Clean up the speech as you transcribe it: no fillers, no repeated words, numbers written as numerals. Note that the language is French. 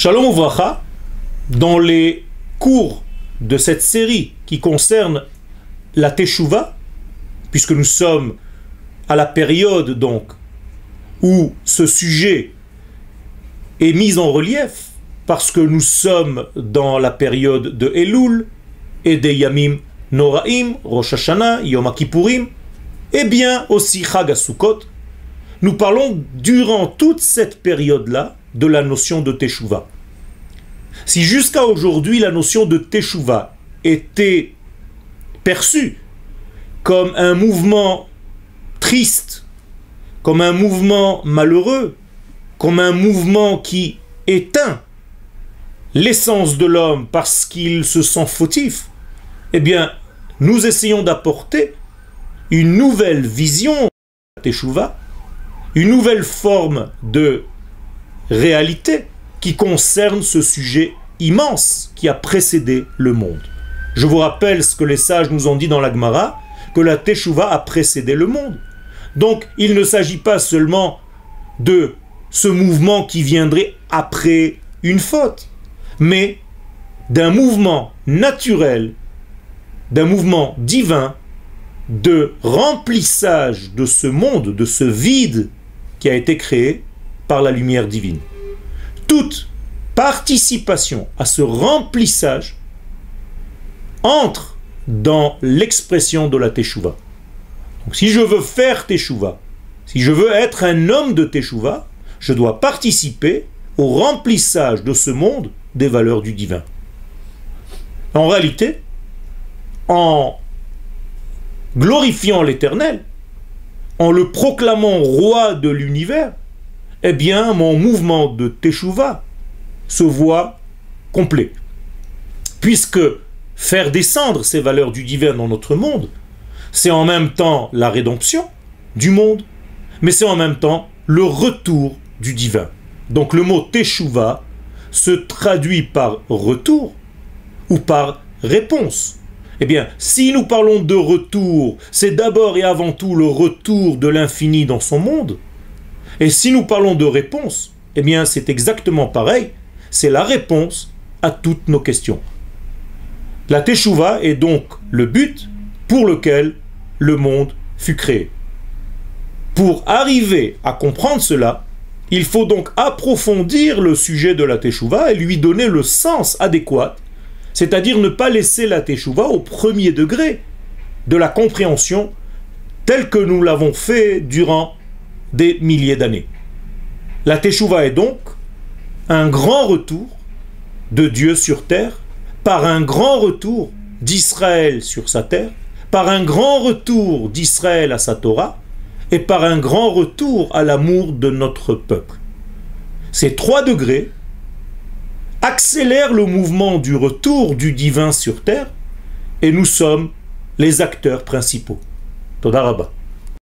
Shalom Uvracha, dans les cours de cette série qui concerne la Teshuvah, puisque nous sommes à la période donc où ce sujet est mis en relief, parce que nous sommes dans la période de Elul et des Yamim Noraim, Rosh Hashanah, Yom Kippourim, et bien aussi Chag HaSukkot, nous parlons durant toute cette période-là de la notion de Teshuvah. Si jusqu'à aujourd'hui la notion de Teshuvah était perçue comme un mouvement triste, comme un mouvement malheureux, comme un mouvement qui éteint l'essence de l'homme parce qu'il se sent fautif, eh bien, nous essayons d'apporter une nouvelle vision de la Teshuvah, une nouvelle forme de réalité qui concerne ce sujet immense qui a précédé le monde. Je vous rappelle ce que les sages nous ont dit dans la Gemara, que la Teshuvah a précédé le monde. Donc, il ne s'agit pas seulement de ce mouvement qui viendrait après une faute, mais d'un mouvement naturel, d'un mouvement divin, de remplissage de ce monde, de ce vide qui a été créé par la lumière divine. Toute participation à ce remplissage entre dans l'expression de la Teshuvah. Donc si je veux faire Teshuvah, si je veux être un homme de Teshuvah, je dois participer au remplissage de ce monde des valeurs du divin. En réalité, en glorifiant l'Éternel, en le proclamant roi de l'univers, eh bien, mon mouvement de Teshuvah se voit complet. Puisque faire descendre ces valeurs du divin dans notre monde, c'est en même temps la rédemption du monde, mais c'est en même temps le retour du divin. Donc le mot Teshuvah se traduit par retour ou par réponse. Eh bien, si nous parlons de retour, c'est d'abord et avant tout le retour de l'infini dans son monde. Et si nous parlons de réponse, eh bien c'est exactement pareil, c'est la réponse à toutes nos questions. La Teshuvah est donc le but pour lequel le monde fut créé. Pour arriver à comprendre cela, il faut donc approfondir le sujet de la Teshuvah et lui donner le sens adéquat, c'est-à-dire ne pas laisser la Teshuvah au premier degré de la compréhension telle que nous l'avons fait durant des milliers d'années. La Teshuvah est donc un grand retour de Dieu sur terre, par un grand retour d'Israël sur sa terre, par un grand retour d'Israël à sa Torah, et par un grand retour à l'amour de notre peuple. Ces trois degrés accélèrent le mouvement du retour du divin sur terre, et nous sommes les acteurs principaux. Toda Rabba.